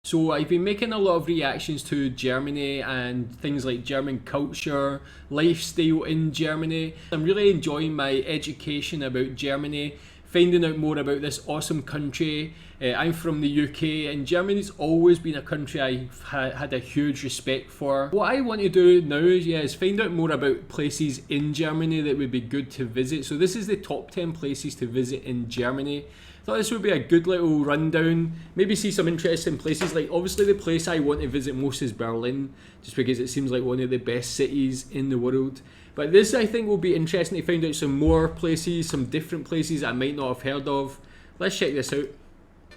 So I've been making a lot of reactions to Germany and things like German culture, lifestyle in Germany. I'm really enjoying my education about Germany, finding out more about this awesome country. I'm from the UK, and Germany's always been a country I've had a huge respect for. What I want to do now is find out more about places in Germany that would be good to visit. So this is the top 10 places to visit in Germany. Thought this would be a good little rundown, maybe see some interesting places. Like, obviously the place I want to visit most is Berlin, just because it seems like one of the best cities in the world. But this, I think, will be interesting to find out some more places, some different places I might not have heard of. Let's check this out.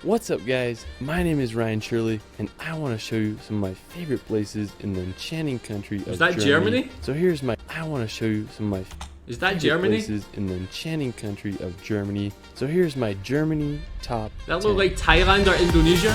What's up, guys? My name is Ryan Shirley, and I want to show you some of my favorite places in the enchanting country of Germany. Is that Germany? So here's my, I want to show you some of my Is that favorite Germany? places in the enchanting country of Germany. So here's my Germany top That 10. look like Thailand or Indonesia?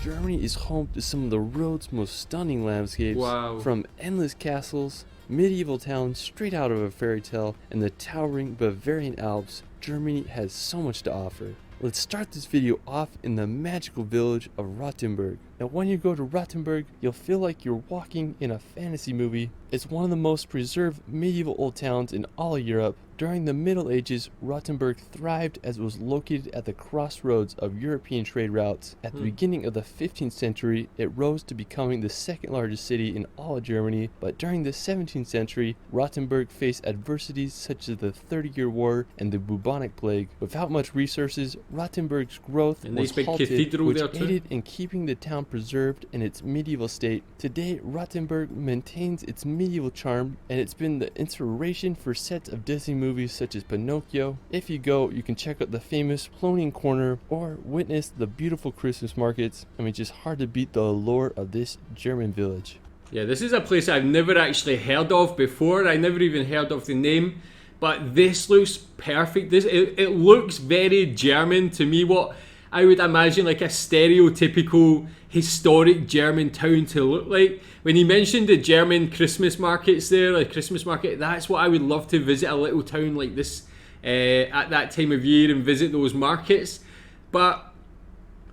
Germany is home to some of the world's most stunning landscapes. Wow. From endless castles, medieval towns straight out of a fairy tale, and the towering Bavarian Alps, Germany has so much to offer. Let's start this video off in the magical village of Rothenburg. Now, when you go to Rothenburg, you'll feel like you're walking in a fantasy movie. It's one of the most preserved medieval old towns in all of Europe. During the Middle Ages, Rothenburg thrived as it was located at the crossroads of European trade routes. At the beginning of the 15th century, it rose to becoming the second largest city in all of Germany, but during the 17th century, Rothenburg faced adversities such as the 30-Year War and the bubonic plague. Without much resources, Rothenburg's growth And was big halted, cathedral which there too. aided in keeping the town preserved in its medieval state. Today, Rothenburg maintains its medieval charm, and it's been the inspiration for sets of Disney movies such as Pinocchio. If you go, you can check out the famous Floating Corner or witness the beautiful Christmas markets. I mean, it's just hard to beat the allure of this German village. Yeah, this is a place I've never actually heard of before. I never even heard of the name, but this looks perfect. It looks very German to me. What I would imagine like a stereotypical historic German town to look like. When he mentioned the German Christmas markets there, like Christmas market, that's what I would love to visit, a little town like this at that time of year and visit those markets. But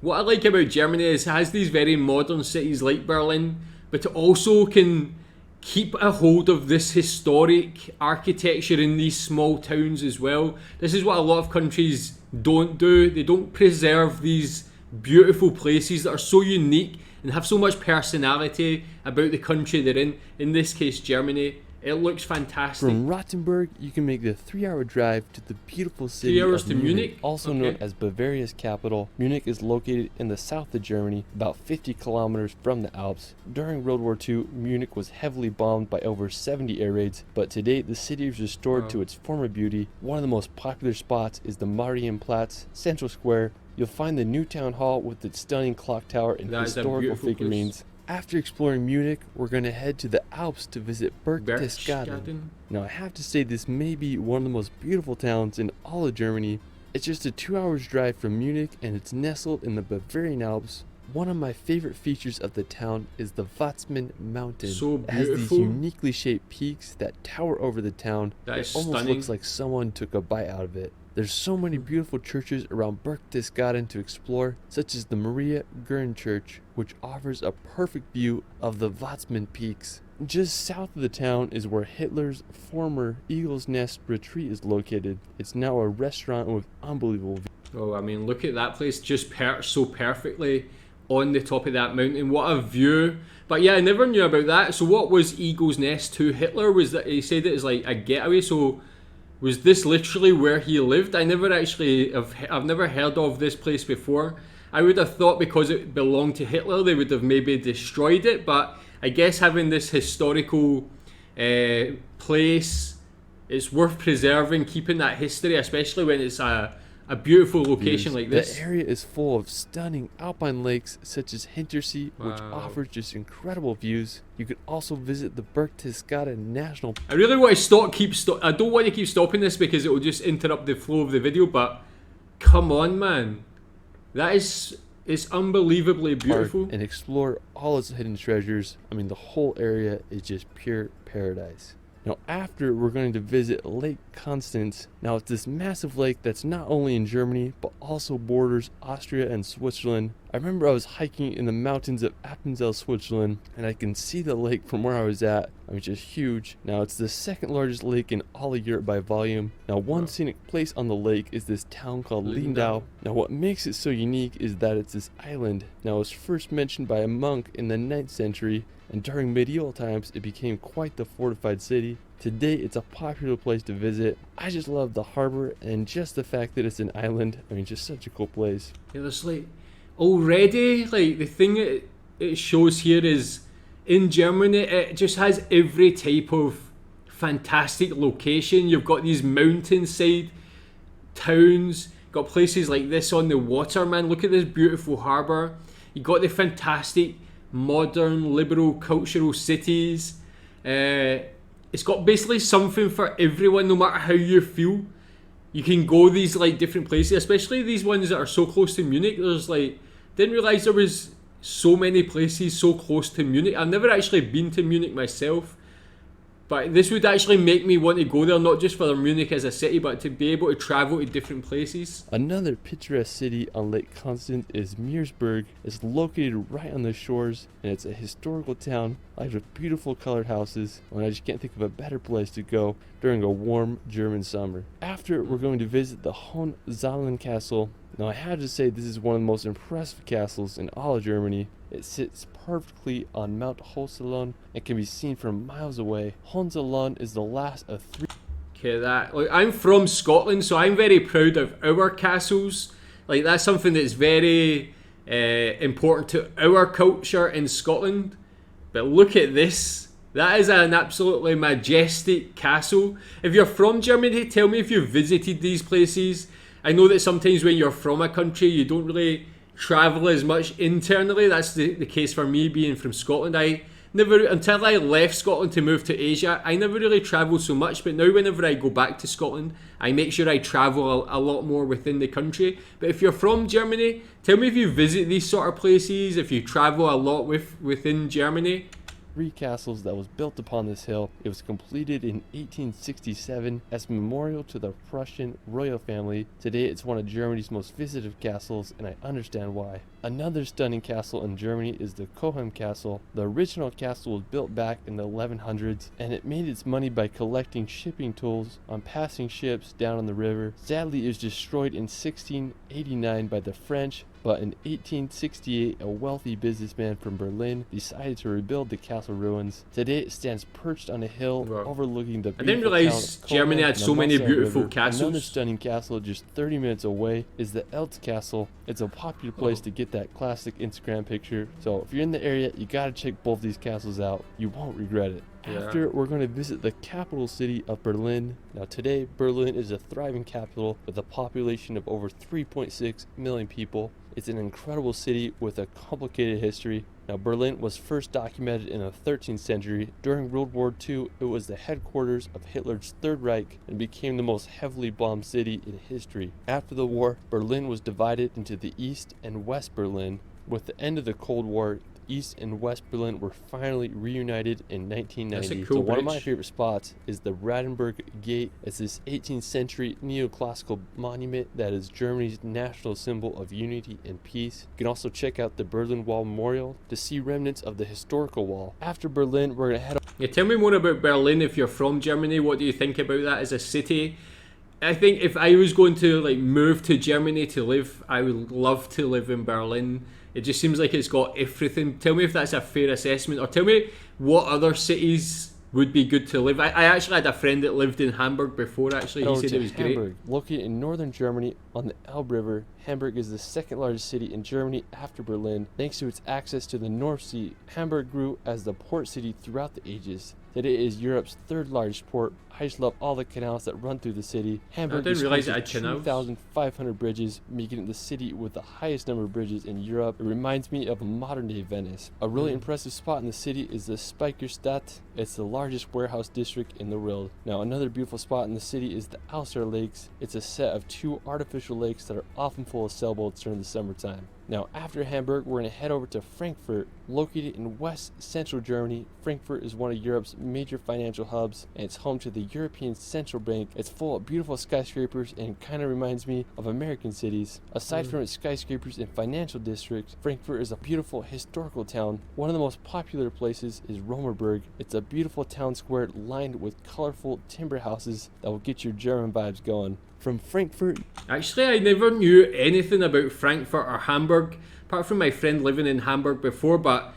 what I like about Germany is it has these very modern cities like Berlin, but it also can keep a hold of this historic architecture in these small towns as well. This is what a lot of countries don't do. They don't preserve these beautiful places that are so unique and have so much personality about the country they're in. In this case, Germany. It looks fantastic. From Rothenburg, you can make the 3-hour drive to the beautiful city 3 hours of to Munich, Munich? also Okay. known as Bavaria's capital. Munich is located in the south of Germany, about 50 kilometers from the Alps. During World War II, Munich was heavily bombed by over 70 air raids, but today the city is restored to its former beauty. One of the most popular spots is the Marienplatz Central Square. You'll find the new town hall with its stunning clock tower and That is a historical beautiful figurines. place. After exploring Munich, we're going to head to the Alps to visit Berchtesgaden. Berchtesgaden. Now, I have to say this may be one of the most beautiful towns in all of Germany. It's just a 2 hours drive from Munich, and it's nestled in the Bavarian Alps. One of my favorite features of the town is the Watzmann Mountain. So It has these beautiful. uniquely shaped peaks that tower over the town. That It is almost stunning. looks like someone took a bite out of it. There's so many beautiful churches around Berchtesgaden to explore, such as the Maria Gern Church, which offers a perfect view of the Watzmann peaks. Just south of the town is where Hitler's former Eagle's Nest retreat is located. It's now a restaurant with unbelievable views. Oh, I mean, look at that place just perched so perfectly on the top of that mountain. What a view. But yeah, I never knew about that. So what was Eagle's Nest to Hitler? Was that he said it as like a getaway? So was this literally where he lived? I've never heard of this place before. I would have thought because it belonged to Hitler they would have maybe destroyed it, but I guess having this historical place, it's worth preserving, keeping that history, especially when it's a beautiful location like this. The area is full of stunning alpine lakes such as Hintersee, which Wow. offers just incredible views. You could also visit the Berchtesgaden National I really want to I don't want to keep stopping this because it will just interrupt the flow of the video, but come on, man. It's unbelievably Park beautiful. and explore all its hidden treasures. I mean, the whole area is just pure paradise. Now after, we're going to visit Lake Constance. Now it's this massive lake that's not only in Germany, but also borders Austria and Switzerland. I remember I was hiking in the mountains of Appenzell, Switzerland, and I can see the lake from where I was at. I mean, it's just huge. Now it's the second largest lake in all of Europe by volume. Now one scenic place on the lake is this town called Lindau. Now what makes it so unique is that it's this island. Now it was first mentioned by a monk in the 9th century, and during medieval times it became quite the fortified city. Today it's a popular place to visit. I just love the harbor and just the fact that it's an island. I mean, just such a cool place. Yeah, there's like already, like the thing it shows here is in Germany it just has every type of fantastic location. You've got these mountainside towns, got places like this on the water, man. Look at this beautiful harbour. You got the fantastic modern liberal cultural cities. It's got basically something for everyone, no matter how you feel. You can go these like different places, especially these ones that are so close to Munich. There's like, didn't realise there was so many places so close to Munich. I've never actually been to Munich myself, but this would actually make me want to go there, not just for Munich as a city, but to be able to travel to different places. Another picturesque city on Lake Constance is Meersburg. It's located right on the shores, and it's a historical town lined with beautiful colored houses, and I just can't think of a better place to go during a warm German summer. After, we're going to visit the Hohenzollern Castle. Now I have to say this is one of the most impressive castles in all of Germany. It sits perfectly on Mount Hohenzollern and can be seen from miles away. Hohenzollern is the last of 3. Okay, that, like, I'm from Scotland, so I'm very proud of our castles. Like, that's something that's very important to our culture in Scotland. But look at this. That is an absolutely majestic castle. If you're from Germany, tell me if you've visited these places. I know that sometimes when you're from a country, you don't really travel as much internally. That's the case for me being from Scotland. I never, until I left Scotland to move to Asia, I never really travelled so much. But now whenever I go back to Scotland, I make sure I travel a lot more within the country. But if you're from Germany, tell me if you visit these sort of places, if you travel a lot within Germany. 3 castles that was built upon this hill. It was completed in 1867 as a memorial to the Prussian royal family. Today it's one of Germany's most visited castles, and I understand why. Another stunning castle in Germany is the Cohem Castle. The original castle was built back in the 1100s, and it made its money by collecting shipping tolls on passing ships down on the river. Sadly, it was destroyed in 1689 by the French, but in 1868 a wealthy businessman from Berlin decided to rebuild the castle ruins. Today it stands perched on a hill overlooking the beautiful I didn't realize Germany had so many beautiful castles. Another stunning castle just 30 minutes away is the Eltz Castle. It's a popular place to get that classic Instagram picture, so if you're in the area, you gotta check both these castles out. You won't regret it. After, we're going to visit the capital city of Berlin. Now today, Berlin is a thriving capital with a population of over 3.6 million people. It's an incredible city with a complicated history. Now Berlin was first documented in the 13th century. During World War II, it was the headquarters of Hitler's Third Reich and became the most heavily bombed city in history. After the war, Berlin was divided into the East and West Berlin. With the end of the Cold War, East and West Berlin were finally reunited in 1990. Cool so one of bridge. my favorite spots is the Rothenburg Gate. It's this 18th century neoclassical monument that is Germany's national symbol of unity and peace. You can also check out the Berlin Wall Memorial to see remnants of the historical wall. After Berlin, we're going to head Yeah, tell me more about Berlin if you're from Germany. What do you think about that as a city? I think if I was going to like move to Germany to live, I would love to live in Berlin. It just seems like it's got everything. Tell me if that's a fair assessment, or tell me what other cities would be good to live. I actually had a friend that lived in Hamburg before, actually. He said it was Hamburg. great. Located in northern Germany on the Elbe River, Hamburg is the second largest city in Germany after Berlin. Thanks to its access to the North Sea, Hamburg grew as the port city throughout the ages. Today it is Europe's third largest port. I just love all the canals that run through the city. Hamburg didn't realize has it had canals. 2,500 bridges, making it the city with the highest number of bridges in Europe. It reminds me of modern-day Venice. A really impressive spot in the city is the Speicherstadt. It's the largest warehouse district in the world. Now, another beautiful spot in the city is the Alster Lakes. It's a set of 2 artificial lakes that are often full of sailboats during the summertime. Now, after Hamburg, we're going to head over to Frankfurt. Located in west central Germany, Frankfurt is one of Europe's major financial hubs, and it's home to the European Central Bank. It's full of beautiful skyscrapers and kind of reminds me of American cities. Aside from its skyscrapers and financial districts, Frankfurt is a beautiful historical town. One of the most popular places is Rothenburg. It's a beautiful town square lined with colorful timber houses that will get your German vibes going. From Frankfurt... Actually, I never knew anything about Frankfurt or Hamburg, apart from my friend living in Hamburg before, but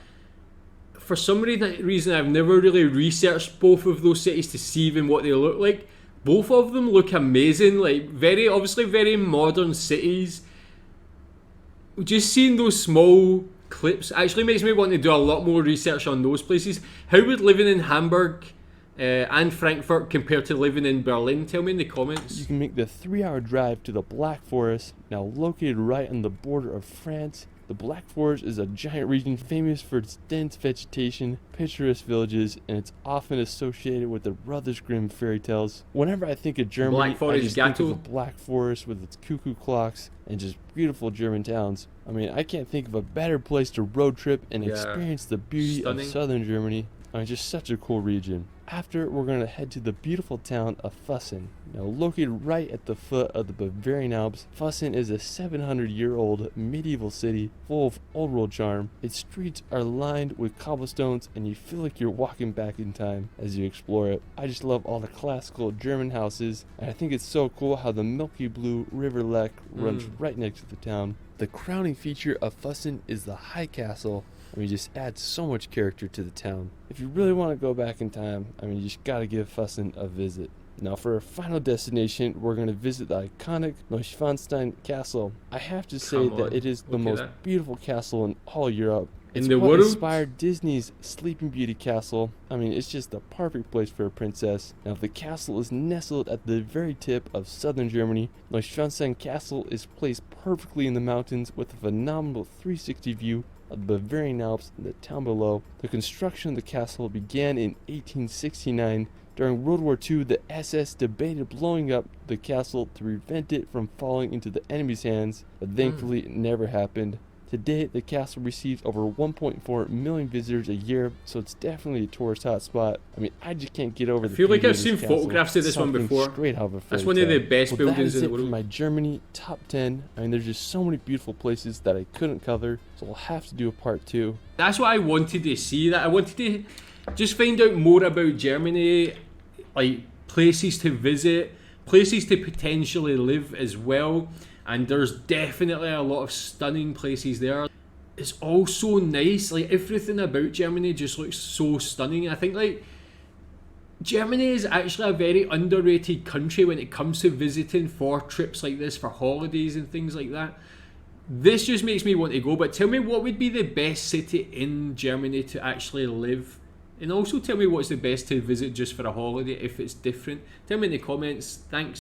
for some reason I've never really researched both of those cities to see even what they look like. Both of them look amazing, like obviously very modern cities. Just seeing those small clips actually makes me want to do a lot more research on those places. How would living in Hamburg and Frankfurt compared to living in Berlin? Tell me in the comments. You can make the 3-hour drive to the Black Forest, now located right on the border of France. The Black Forest is a giant region famous for its dense vegetation, picturesque villages, and it's often associated with the Brothers Grimm fairy tales. Whenever I think of Germany, I just think of the Black Forest with its cuckoo clocks and just beautiful German towns. I mean, I can't think of a better place to road trip and experience the beauty of southern Germany. I mean, just such a cool region. After, we're going to head to the beautiful town of Fussen. Now, located right at the foot of the Bavarian Alps, Fussen is a 700-year-old medieval city full of old world charm. Its streets are lined with cobblestones, and you feel like you're walking back in time as you explore it. I just love all the classical German houses, and I think it's so cool how the milky blue River Lech runs right next to the town. The crowning feature of Fussen is the High Castle. I mean, just adds so much character to the town. If you really want to go back in time, I mean, you just gotta give Fussen a visit. Now, for our final destination, we're going to visit the iconic Neuschwanstein Castle. I have to say that it is the most beautiful castle in all Europe. It's what inspired Disney's Sleeping Beauty castle. I mean, it's just the perfect place for a princess. Now, the castle is nestled at the very tip of southern Germany. Neuschwanstein Castle is placed perfectly in the mountains with a phenomenal 360 view of the Bavarian Alps and the town below. The construction of the castle began in 1869. During World War II, the SS debated blowing up the castle to prevent it from falling into the enemy's hands, but thankfully it never happened. Today, the castle receives over 1.4 million visitors a year, so it's definitely a tourist hotspot. I mean, I just can't get over the I feel like I've seen photographs of this one before. That's one of the best buildings in the world. For my Germany top 10. I mean, there's just so many beautiful places that I couldn't cover, so I'll have to do a part 2. That's what I wanted to see. That I wanted to just find out more about Germany, like places to visit, places to potentially live as well. And there's definitely a lot of stunning places there. It's all so nice. Like, everything about Germany just looks so stunning. I think, like, Germany is actually a very underrated country when it comes to visiting for trips like this, for holidays and things like that. This just makes me want to go. But tell me, what would be the best city in Germany to actually live? And also tell me what's the best to visit just for a holiday if it's different. Tell me in the comments. Thanks.